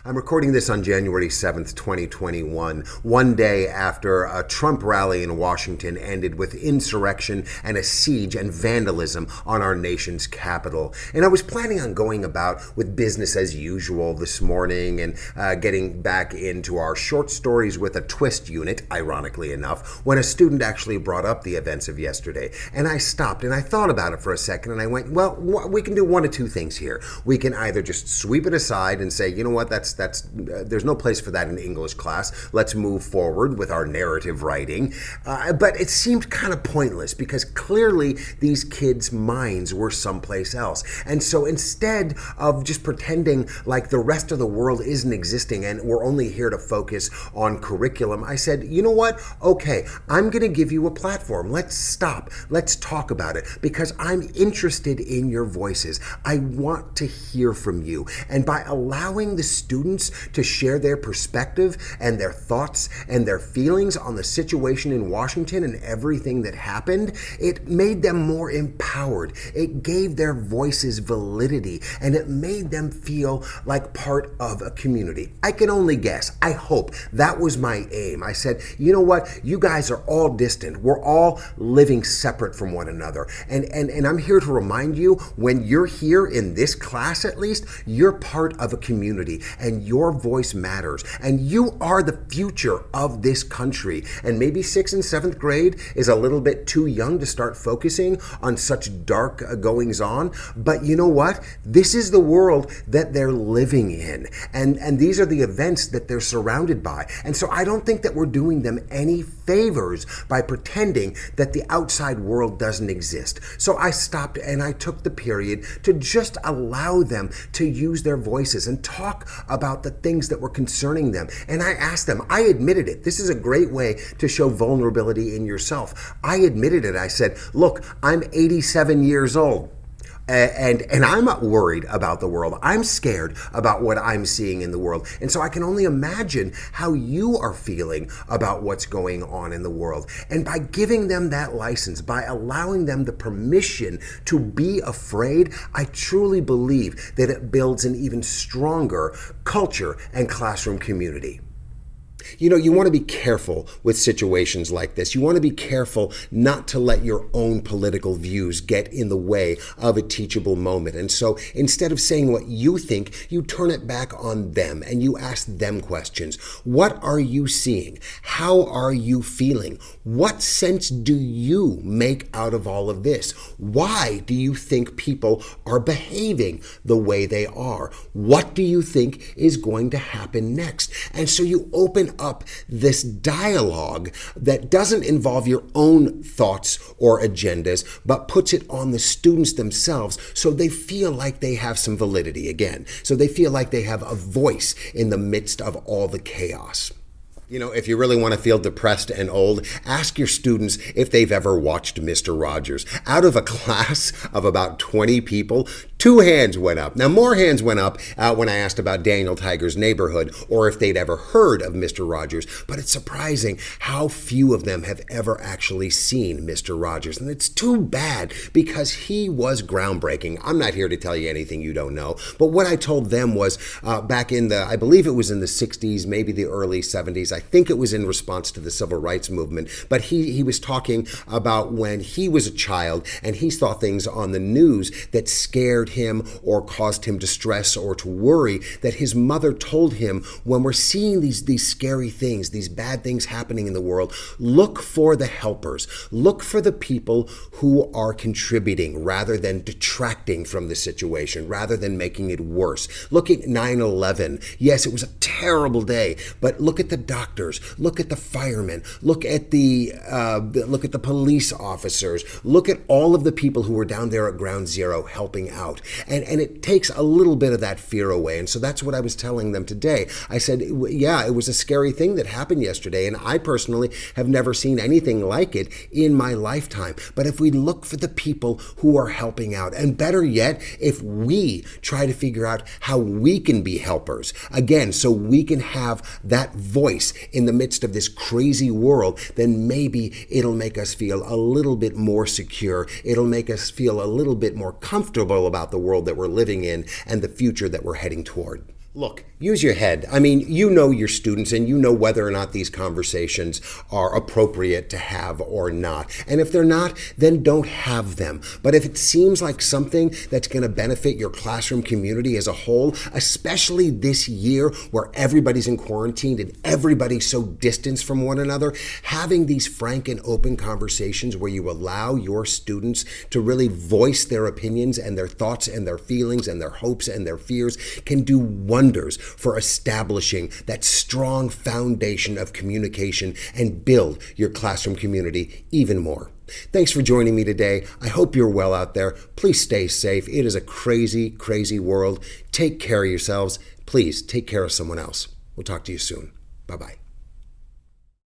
I'm recording this on January 7th, 2021, one day after a Trump rally in Washington ended with insurrection and a siege and vandalism on our nation's capital. And I was planning on going about with business as usual this morning and getting back into our short stories with a twist unit, ironically enough, when a student actually brought up the events of yesterday. And I stopped and I thought about it for a second and I went, well, we can do one of two things here. We can either just sweep it aside and say, you know what, there's no place for that in English class. Let's move forward with our narrative writing. But it seemed kind of pointless because clearly these kids' minds were someplace else. And so instead of just pretending like the rest of the world isn't existing and we're only here to focus on curriculum, I said, you know what? Okay, I'm going to give you a platform. Let's stop. Let's talk about it because I'm interested in your voices. I want to hear from you. And by allowing the students to share their perspective and their thoughts and their feelings on the situation in Washington and everything that happened, it made them more empowered. It gave their voices validity and it made them feel like part of a community. I can only guess. I hope that was my aim. I said, you know what? You guys are all distant. We're all living separate from one another. And I'm here to remind you, when you're here in this class at least, you're part of a community and your voice matters. And you are the future of this country. And maybe 6th and 7th grade is a little bit too young to start focusing on such dark goings on. But you know what? This is the world that they're living in. And these are the events that they're surrounded by. And so I don't think that we're doing them any favors by pretending that the outside world doesn't exist. So I stopped and I took the period to just allow them to use their voices and talk about the things that were concerning them. And I asked them, I admitted it. This is a great way to show vulnerability in yourself. I admitted it. I said, look, I'm 87 years old. And I'm not worried about the world. I'm scared about what I'm seeing in the world. And so I can only imagine how you are feeling about what's going on in the world. And by giving them that license, by allowing them the permission to be afraid, I truly believe that it builds an even stronger culture and classroom community. You know, you want to be careful with situations like this. You want to be careful not to let your own political views get in the way of a teachable moment. And so instead of saying what you think, you turn it back on them and you ask them questions. What are you seeing? How are you feeling? What sense do you make out of all of this? Why do you think people are behaving the way they are? What do you think is going to happen next? And so you open up this dialogue that doesn't involve your own thoughts or agendas, but puts it on the students themselves so they feel like they have some validity again. So they feel like they have a voice in the midst of all the chaos. You know, if you really want to feel depressed and old, ask your students if they've ever watched Mr. Rogers. Out of a class of about 20 people, 2 hands went up. Now, more hands went up when I asked about Daniel Tiger's Neighborhood or if they'd ever heard of Mr. Rogers. But it's surprising how few of them have ever actually seen Mr. Rogers. And it's too bad because he was groundbreaking. I'm not here to tell you anything you don't know. But what I told them was back in I believe it was in the 60s, maybe the early 70s. I think it was in response to the civil rights movement. But he was talking about when he was a child and he saw things on the news that scared him or caused him distress or to worry, that his mother told him, when we're seeing these scary things, these bad things happening in the world, look for the helpers. Look for the people who are contributing rather than detracting from the situation, rather than making it worse. Look at 9/11. Yes, it was a terrible day, but look at the doctors, look at the firemen, look at the police officers, look at all of the people who were down there at Ground Zero helping out. And it takes a little bit of that fear away. And so that's what I was telling them today. I said, yeah, it was a scary thing that happened yesterday. And I personally have never seen anything like it in my lifetime. But if we look for the people who are helping out, and better yet, if we try to figure out how we can be helpers, again, so we can have that voice in the midst of this crazy world, then maybe it'll make us feel a little bit more secure. It'll make us feel a little bit more comfortable about the world that we're living in and the future that we're heading toward. Look, Use your head. I mean, you know your students and you know whether or not these conversations are appropriate to have or not. And if they're not, then don't have them. But if it seems like something that's going to benefit your classroom community as a whole, especially this year where everybody's in quarantine and everybody's so distanced from one another, having these frank and open conversations where you allow your students to really voice their opinions and their thoughts and their feelings and their hopes and their fears can do wonders for establishing that strong foundation of communication and build your classroom community even more. Thanks for joining me today. I hope you're well out there. Please stay safe. It is a crazy, crazy world. Take care of yourselves. Please take care of someone else. We'll talk to you soon. Bye-bye.